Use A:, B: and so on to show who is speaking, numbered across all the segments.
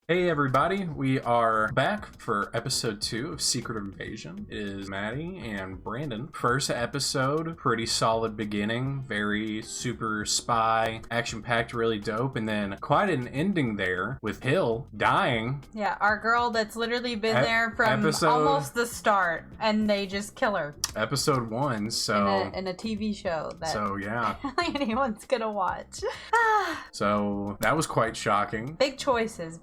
A: Hey everybody, we are back for episode 2 of Secret Invasion. It is Maddie and Brandon. First episode, pretty solid beginning, very super spy, action-packed, really dope, and then quite an ending there with Hill dying.
B: Yeah, our girl that's literally been there from almost the start, and they just kill her.
A: Episode 1, so...
B: In a TV show that
A: so, yeah.
B: anyone's gonna watch.
A: So, that was quite shocking.
B: Big choices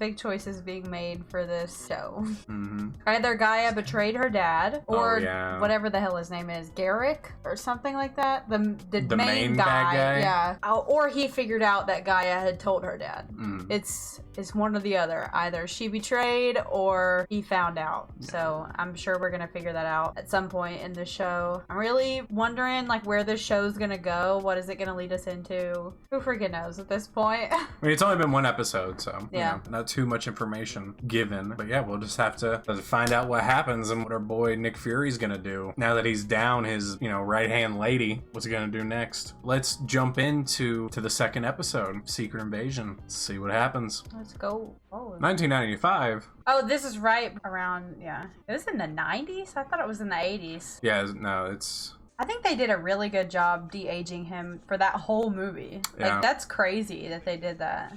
B: being made for this show.
A: Mm-hmm.
B: Either Gaia betrayed her dad, or
A: whatever
B: the hell his name is, Garrick, or something like that. The main
A: guy,
B: guy,
A: bad guy?
B: Yeah. Or he figured out that Gaia had told her dad.
A: Mm.
B: It's one or the other. Either she betrayed or he found out. Yeah. So I'm sure we're gonna figure that out at some point in the show. I'm really wondering like where this show's gonna go. What is it gonna lead us into? Who freaking knows at this point?
A: I mean, it's only been one episode, so
B: yeah,
A: not too much information given. But yeah, we'll just have to find out what happens and what our boy Nick Fury's gonna do now that he's down his right-hand lady. What's he gonna do next? Let's jump into the second episode, Secret Invasion. Let's see what happens.
B: Let's go.
A: 1995.
B: Oh, this is right around, yeah. It was in the 90s? I thought it was in the 80s.
A: Yeah, no, it's...
B: I think they did a really good job de-aging him for that whole movie.
A: Yeah.
B: Like, that's crazy that they did that.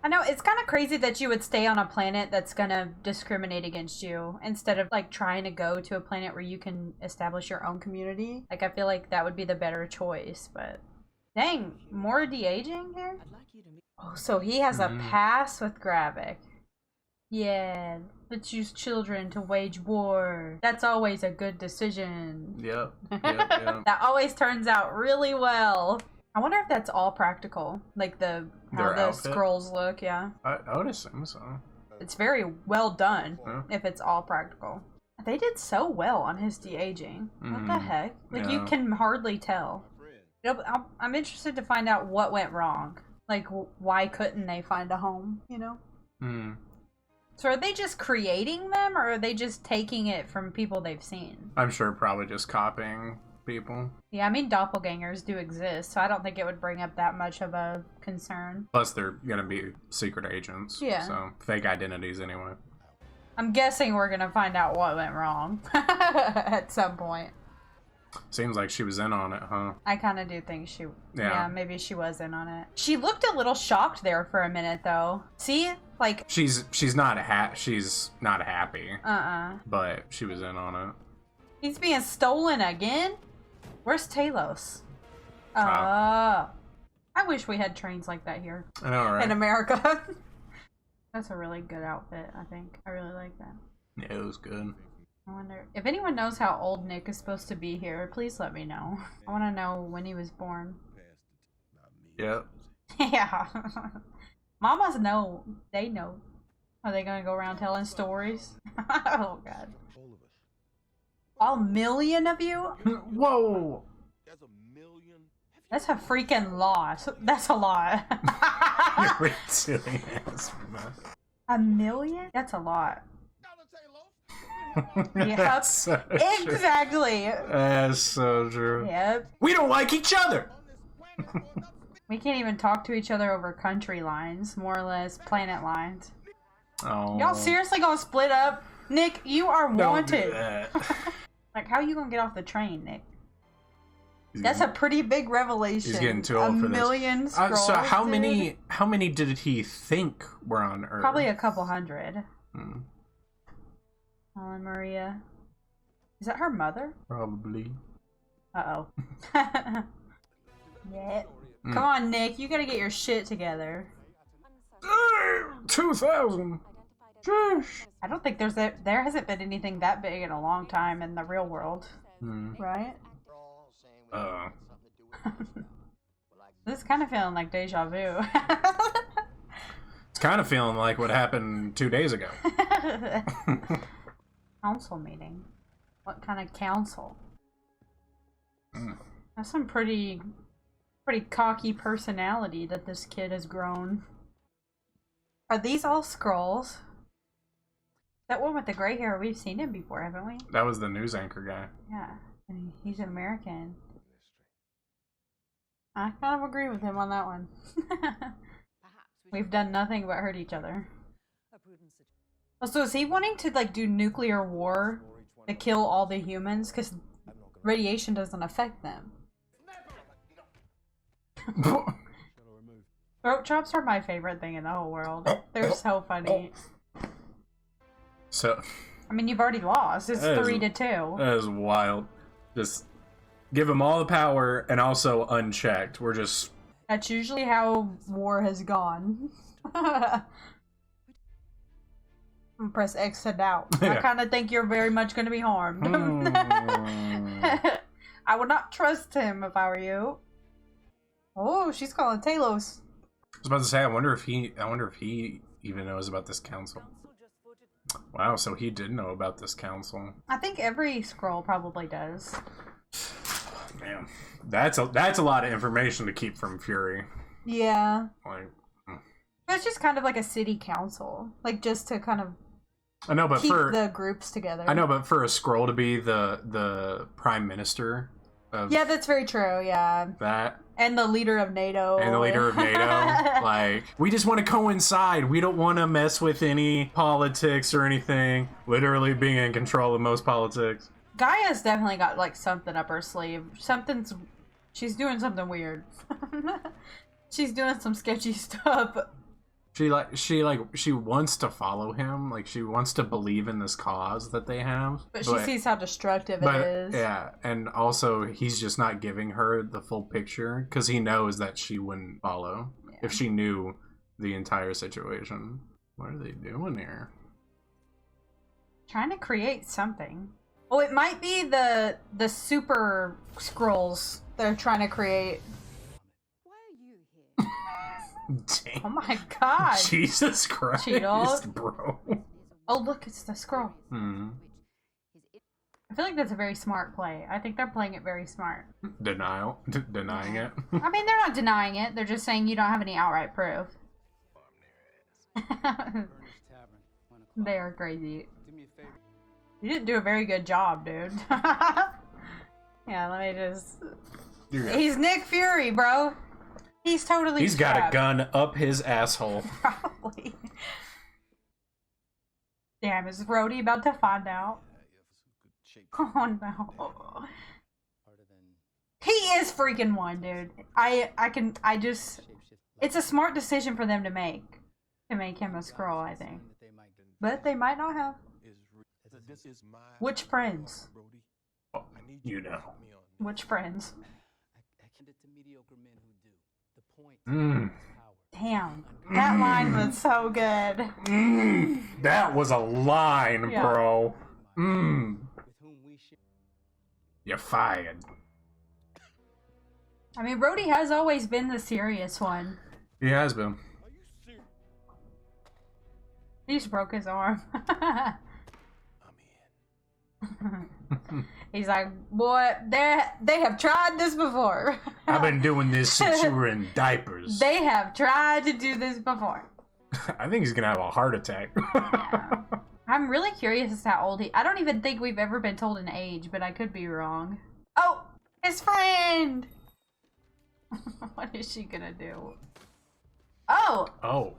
B: I know, it's kind of crazy that you would stay on a planet that's gonna discriminate against you instead of, like, trying to go to a planet where you can establish your own community. Like, I feel like that would be the better choice, but... Dang, more de-aging here? Oh, so he has a pass with Gravik. Yeah, let's use children to wage war. That's always a good decision.
A: Yep.
B: That always turns out really well. I wonder if that's all practical. Like how the scrolls look, yeah.
A: I would assume so.
B: It's very well done if it's all practical. They did so well on his de-aging. What the heck? Like, you can hardly tell. I'm interested to find out what went wrong. Like, why couldn't they find a home, So are they just creating them, or are they just taking it from people they've seen?
A: I'm sure probably just copying people.
B: Yeah, I mean, doppelgangers do exist, so I don't think it would bring up that much of a concern.
A: Plus, they're gonna be secret agents.
B: Yeah.
A: So, fake identities anyway.
B: I'm guessing we're gonna find out what went wrong at some point.
A: Seems like she was in on it, huh?
B: I kind of do think yeah, maybe she was in on it. She looked a little shocked there for a minute, though. See? Like...
A: She's not happy. But she was in on it.
B: He's being stolen again? Where's Talos? Oh. I wish we had trains like that here.
A: I know, right?
B: In America. That's a really good outfit, I think. I really like that.
A: Yeah, it was good.
B: I wonder if anyone knows how old Nick is supposed to be here. Please let me know. I want to know when he was born.
A: Yep.
B: Yeah. Mamas know. They know. Are they gonna go around telling stories? Oh god. All million of you?
A: Whoa.
B: That's a freaking lot. That's a lot.
A: You're silly ass.
B: A million? That's a lot.
A: Yep. So
B: exactly.
A: That's so true.
B: Yep.
A: We don't like each other.
B: We can't even talk to each other over country lines, more or less planet lines.
A: Oh.
B: Y'all seriously gonna split up? Nick, you are wanted.
A: Don't do that.
B: Like, how are you gonna get off the train, Nick? That's a pretty big revelation.
A: He's getting too old for this.
B: A million scrolls,
A: so how many did he think were on Earth?
B: Probably a couple hundred. Helen Maria. Is that her mother?
A: Probably.
B: Uh-oh. Yeah. Come on, Nick. You gotta get your shit together.
A: 2,000. Sheesh.
B: I don't think there hasn't been anything that big in a long time in the real world. Right? This is kind of feeling like deja vu.
A: It's kind of feeling like what happened 2 days ago.
B: Council meeting. What kind of council? That's some pretty cocky personality that this kid has grown. Are these all scrolls? That one with the gray hair, we've seen him before, haven't we?
A: That was the news anchor guy.
B: Yeah, and he's American. I kind of agree with him on that one. We've done nothing but hurt each other. So is he wanting to like do nuclear war to kill all the humans? Because radiation doesn't affect them. Throat chops are my favorite thing in the whole world. They're so funny.
A: So,
B: I mean, you've already lost. It's 3-2.
A: That is wild. Just give them all the power and also unchecked. We're just...
B: That's usually how war has gone. Press X to doubt.
A: Yeah.
B: I kind of think you're very much going to be harmed. I would not trust him if I were you. Oh, she's calling Talos.
A: I was about to say, I wonder if he even knows about this council. Wow, so he did know about this council.
B: I think every scroll probably does.
A: Man, that's a lot of information to keep from Fury.
B: Yeah.
A: Like,
B: It's just kind of like a city council, like just to kind of
A: I know, but
B: keep
A: for
B: the groups together.
A: I know, but for a scroll to be the prime minister of
B: Yeah, that's very true. Yeah,
A: that
B: and the leader of NATO.
A: and the leader of NATO, like we just want to coincide. We don't want to mess with any politics or anything. Literally being in control of most politics.
B: Gaia's definitely got like something up her sleeve. She's doing something weird. She's doing some sketchy stuff.
A: She wants to follow him. Like she wants to believe in this cause that they have.
B: But she sees how destructive it is.
A: Yeah, and also he's just not giving her the full picture because he knows that she wouldn't follow if she knew the entire situation. What are they doing here?
B: Trying to create something. Oh, it might be the super scrolls they're trying to create.
A: Dang.
B: Oh my god.
A: Jesus Christ,
B: Cheetos.
A: bro.
B: Oh look, it's the scroll.
A: Hmm.
B: I feel like that's a very smart play. I think they're playing it very smart.
A: Denying it.
B: I mean, they're not denying it. They're just saying you don't have any outright proof. They are crazy. You didn't do a very good job, dude. Yeah, let me just... He's Nick Fury, bro. He's totally
A: He's got
B: strapped.
A: a gun up his asshole.
B: Probably. Damn, is Rhodey about to find out? Oh no. He is freaking one, dude. It's a smart decision for them to make him a scroll, I think. But they might not have. Which friends?
A: You know.
B: Which friends?
A: Mm.
B: Damn. That line was so good.
A: That was a line,
B: Yeah.
A: bro. You're fired.
B: I mean, Rhodey has always been the serious one.
A: He has been.
B: He just broke his arm. He's like, boy, they have tried this before.
A: I've been doing this since you were in diapers.
B: They have tried to do this before.
A: I think he's gonna have a heart attack.
B: Yeah. I'm really curious as to how old I don't even think we've ever been told an age, but I could be wrong. Oh, his friend! What is she gonna do? Oh!
A: Oh.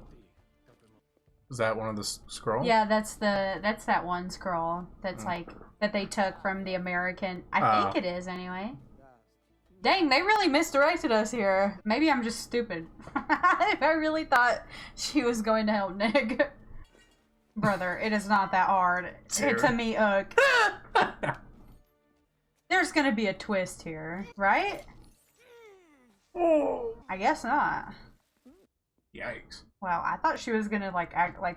A: Is that one of the scrolls?
B: Yeah, that's that one scroll that's like that they took from the American. I think it is anyway. Dang, they really misdirected us here. Maybe I'm just stupid. I really thought she was going to help Nick. Brother, it is not that hard. It's a me ugh. There's gonna be a twist here, right? I guess not.
A: Yikes.
B: Wow, I thought she was gonna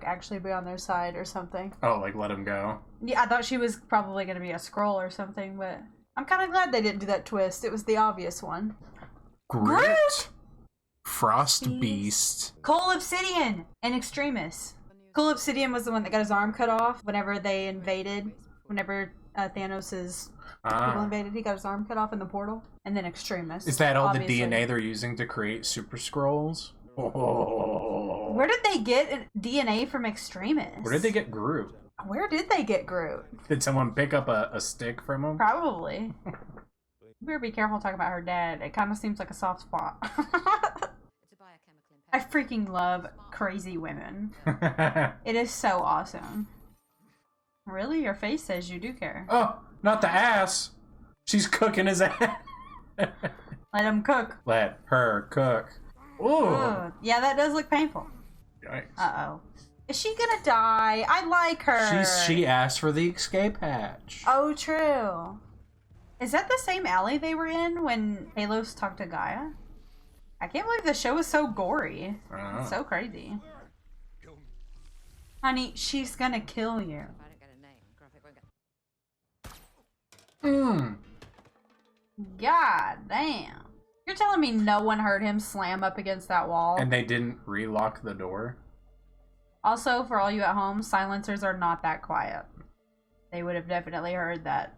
B: actually be on their side or something.
A: Oh, like let him go.
B: Yeah, I thought she was probably gonna be a scroll or something, but I'm kind of glad they didn't do that twist. It was the obvious one.
A: Groot. Frost Beast.
B: Cole Obsidian and Extremis. Cole Obsidian was the one that got his arm cut off whenever they invaded. Whenever Thanos' people invaded, he got his arm cut off in the portal. And then Extremis.
A: Is that all
B: obviously.
A: the DNA they're using to create Super Scrolls? Oh.
B: Where did they get DNA from Extremis?
A: Where did they get Groot?
B: Where did they get Groot?
A: Did someone pick up a stick from him?
B: Probably. You better be careful talking about her dad. It kind of seems like a soft spot. I freaking love crazy women. It is so awesome. Really? Your face says you do care.
A: Oh, not the ass. She's cooking his ass.
B: Let him cook.
A: Let her cook. Ooh.
B: Ugh. Yeah, that does look painful.
A: Yikes.
B: Uh-oh. Is she gonna die? I like her.
A: She asked for the escape hatch.
B: Oh, true. Is that the same alley they were in when Talos talked to Gaia? I can't believe the show is so gory. It's so crazy. Honey, she's gonna kill you. God damn. You're telling me no one heard him slam up against that wall?
A: And they didn't relock the door?
B: Also, for all you at home, silencers are not that quiet. They would have definitely heard that.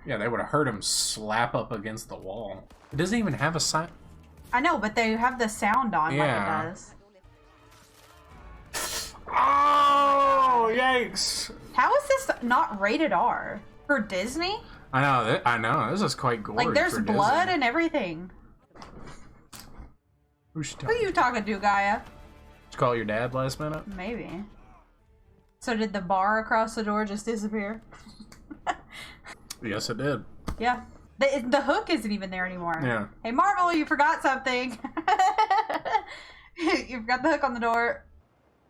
A: Yeah, they would have heard him slap up against the wall. It doesn't even have a sign.
B: I know, but they have the sound on like it does.
A: Oh, yikes.
B: How is this not rated R? For Disney?
A: I know. This is quite gory.
B: Like, there's
A: for
B: blood
A: Disney.
B: and everything.
A: Who's she
B: Who are you talking to, Gaia?
A: Did you call your dad last minute?
B: Maybe. So did the bar across the door just disappear?
A: Yes, it did.
B: Yeah. The hook isn't even there anymore.
A: Yeah.
B: Hey, Marvel, you forgot something. You forgot the hook on the door.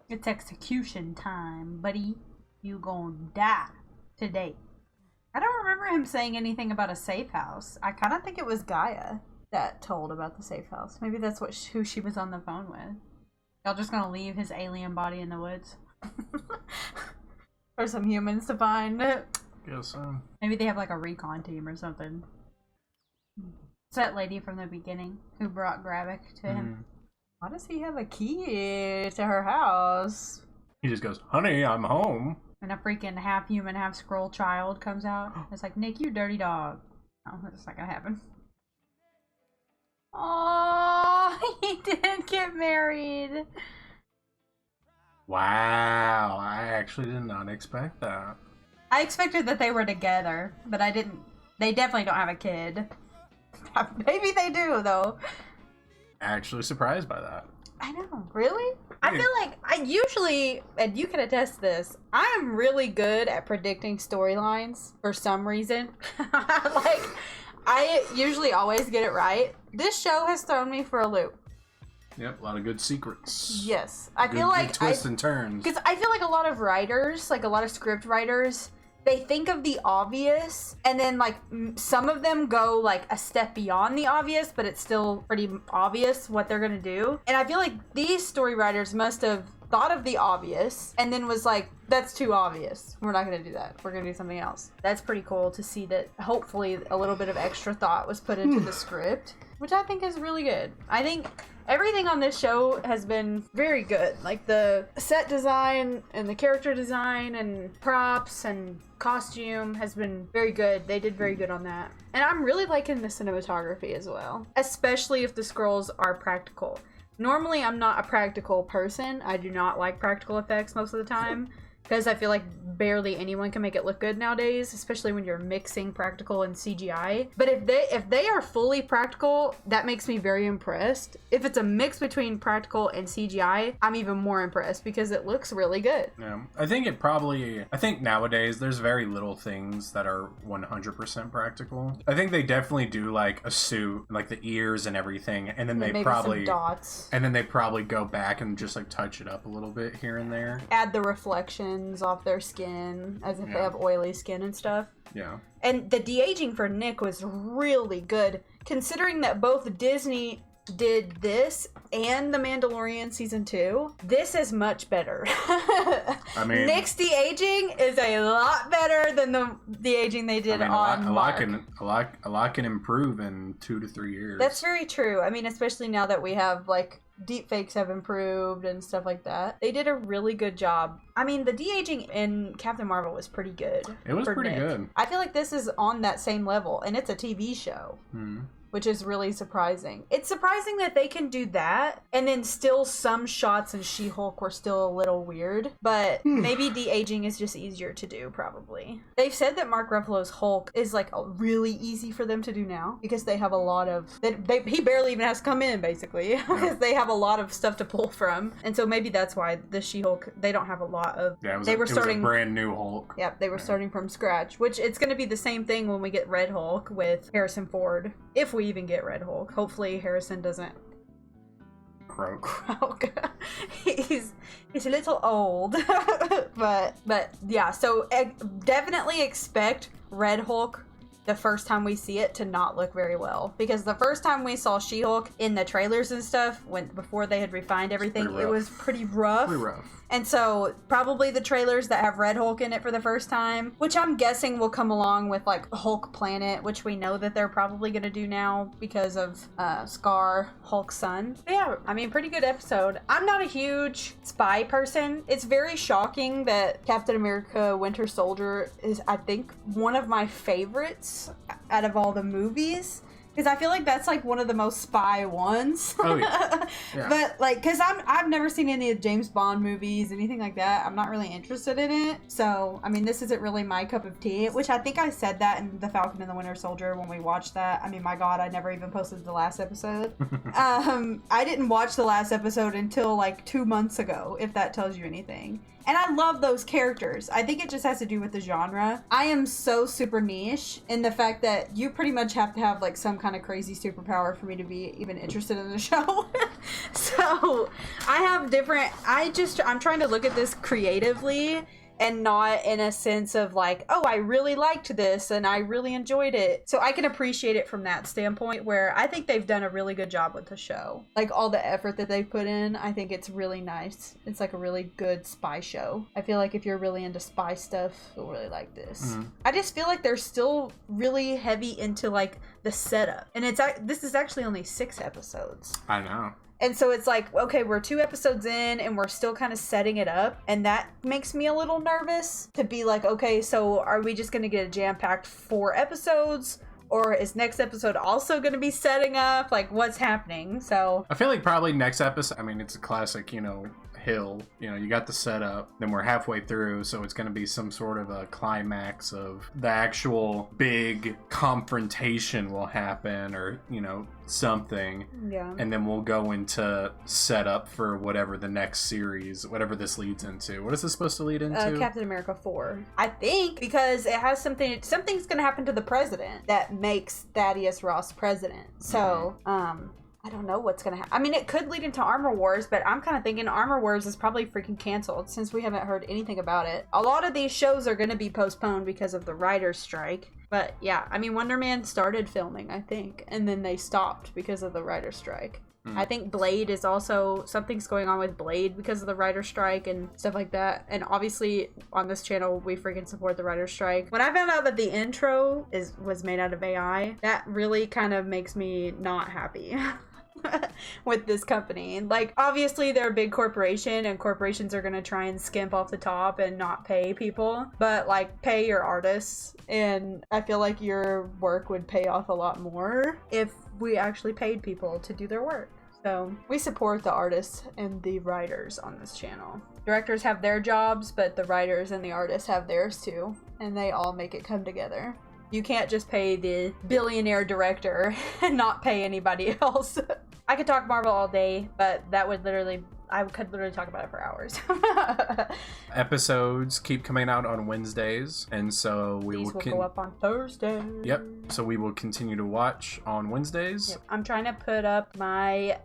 B: It's execution time, buddy. You gonna die today. I don't remember him saying anything about a safe house. I kind of think it was Gaia that told about the safe house. Maybe that's who she was on the phone with. Y'all just gonna leave his alien body in the woods? For some humans to find it?
A: Guess so.
B: Maybe they have like a recon team or something. It's that lady from the beginning who brought Gravik to him. Why does he have a key to her house?
A: He just goes, honey, I'm home.
B: And a freaking half human, half scroll child comes out. It's like, Nick, you dirty dog. Oh, that's not gonna happen. Oh, he didn't get married.
A: Wow, I actually did not expect that.
B: I expected that they were together, but I didn't. They definitely don't have a kid. Maybe they do, though.
A: Actually surprised by that.
B: I know. Really? I feel like I usually, and you can attest to this, I'm really good at predicting storylines for some reason. Like, I usually always get it right. This show has thrown me for a loop.
A: Yep, a lot of good secrets.
B: Yes. I feel like
A: good twists and turns.
B: Because I feel like a lot of writers, like a lot of script writers, they think of the obvious, and then like some of them go like a step beyond the obvious, but it's still pretty obvious what they're gonna do. And I feel like these story writers must have thought of the obvious and then was like, that's too obvious. We're not gonna do that. We're gonna do something else. That's pretty cool to see that hopefully a little bit of extra thought was put into the script, which I think is really good. I think everything on this show has been very good. Like the set design and the character design and props and costume has been very good. They did very good on that. And I'm really liking the cinematography as well, especially if the scrolls are practical. Normally, I'm not a practical person. I do not like practical effects most of the time because I feel like barely anyone can make it look good nowadays, especially when you're mixing practical and CGI. But if they are fully practical, that makes me very impressed. If it's a mix between practical and CGI, I'm even more impressed because it looks really good.
A: Yeah, I think nowadays there's very little things that are 100% practical. I think they definitely do like a suit, like the ears and everything, and then
B: Maybe some dots.
A: And then they probably go back and just like touch it up a little bit here and there.
B: Add the reflections off their skin as if they have oily skin and stuff.
A: Yeah.
B: And the de-aging for Nick was really good, considering that both Disney did this and The Mandalorian Season 2. This is much better.
A: I mean,
B: Nick's de-aging is a lot better than the de-aging they did on Mark.
A: A lot can improve in 2 to 3 years.
B: That's very true. I mean, especially now that we have, like, deepfakes have improved and stuff like that. They did a really good job. I mean, the de-aging in Captain Marvel was pretty good.
A: It was pretty good.
B: I feel like this is on that same level, and it's a TV show. which is really surprising. It's surprising that they can do that, and then still some shots in She-Hulk were still a little weird, but maybe de-aging is just easier to do, probably. They've said that Mark Ruffalo's Hulk is like really easy for them to do now, because they have a lot of, he barely even has to come in, basically, because they have a lot of stuff to pull from, and so maybe that's why the She-Hulk, they don't have a lot of,
A: it was a brand new Hulk.
B: Yep, they were starting from scratch, which it's going to be the same thing when we get Red Hulk with Harrison Ford, if we even get Red Hulk. Hopefully Harrison doesn't croak. he's a little old. but yeah, so definitely expect Red Hulk the first time we see it to not look very well, because the first time we saw She-Hulk in the trailers and stuff, before they had refined everything, it was pretty rough. And so probably the trailers that have Red Hulk in it for the first time, which I'm guessing will come along with like Hulk Planet, which we know that they're probably going to do now because of Scar, Hulk's son. But yeah, I mean, pretty good episode. I'm not a huge spy person. It's very shocking that Captain America Winter Soldier is, I think, one of my favorites out of all the movies. Because I feel like that's like one of the most spy ones. Oh, yeah. Yeah. But like, because I've never seen any of James Bond movies, anything like that. I'm not really interested in it. So, I mean, this isn't really my cup of tea, which I think I said that in The Falcon and the Winter Soldier when we watched that. I mean, my God, I never even posted the last episode. I didn't watch the last episode until like 2 months ago, if that tells you anything. And I love those characters. I think it just has to do with the genre. I am so super niche in the fact that you pretty much have to have like some kind of crazy superpower for me to be even interested in the show. So I have I'm trying to look at this creatively and not in a sense of like, oh, I really liked this and I really enjoyed it. So I can appreciate it from that standpoint, where I think they've done a really good job with the show. Like all the effort that they've put in, I think it's really nice. It's like a really good spy show. I feel like if you're really into spy stuff, you'll really like this. Mm-hmm. I just feel like they're still really heavy into like the setup. And this is actually only 6 episodes.
A: I know.
B: And so it's like, okay, we're 2 episodes in and we're still kind of setting it up. And that makes me a little nervous to be like, okay, so are we just going to get a jam-packed 4 episodes? Or is next episode also going to be setting up? Like, what's happening? So
A: I feel like probably next episode, I mean, it's a classic, hill, you got the setup, then we're halfway through, so it's going to be some sort of a climax of the actual big confrontation will happen, or something, and then we'll go into setup for whatever the next series, whatever this leads into. What is this supposed to lead into?
B: Captain America 4, I think, because it has something's going to happen to the president that makes Thaddeus Ross president. So I don't know what's going to happen. I mean, it could lead into Armor Wars, but I'm kind of thinking Armor Wars is probably freaking canceled since we haven't heard anything about it. A lot of these shows are going to be postponed because of the writer's strike. But yeah, I mean, Wonder Man started filming, I think, and then they stopped because of the writer's strike. I think Blade is also, something's going on with Blade because of the writer's strike and stuff like that. And obviously on this channel, we freaking support the writer's strike. When I found out that the intro was made out of AI, that really kind of makes me not happy. With this company. Like, obviously they're a big corporation and corporations are going to try and skimp off the top and not pay people, but like, pay your artists, and I feel like your work would pay off a lot more if we actually paid people to do their work. So we support the artists and the writers on this channel. Directors have their jobs, but the writers and the artists have theirs too, and they all make it come together. You can't just pay the billionaire director and not pay anybody else. I could talk Marvel all day, but I could literally talk about it for hours.
A: Episodes keep coming out on Wednesdays, and so
B: These will go up on Thursday.
A: Yep. So we will continue to watch on Wednesdays.
B: Yep. I'm trying to put up my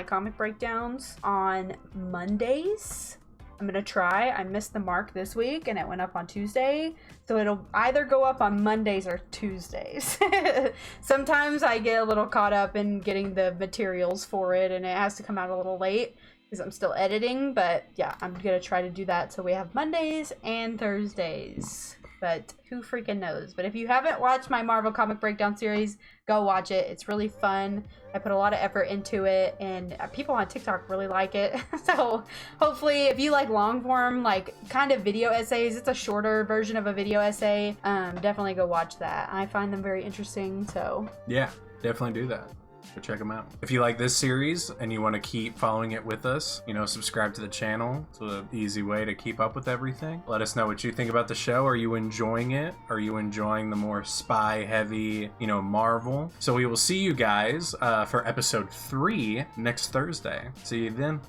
B: comic breakdowns on Mondays. I'm going to try. I missed the mark this week and it went up on Tuesday. So it'll either go up on Mondays or Tuesdays. Sometimes I get a little caught up in getting the materials for it and it has to come out a little late because I'm still editing. But yeah, I'm going to try to do that so we have Mondays and Thursdays. but who freaking knows? But if you haven't watched my Marvel comic breakdown series, go watch it. It's really fun. I put a lot of effort into it, and people on TikTok really like it. So hopefully, if you like long form, like kind of video essays, it's a shorter version of a video essay. Definitely go watch that. I find them very interesting. So
A: yeah, definitely do that. Go check them out. If you like this series and you want to keep following it with us, subscribe to the channel. It's an easy way to keep up with everything. Let us know what you think about the show. Are you enjoying it? Are you enjoying the more spy heavy, Marvel? So we will see you guys for episode 3 next Thursday. See you then.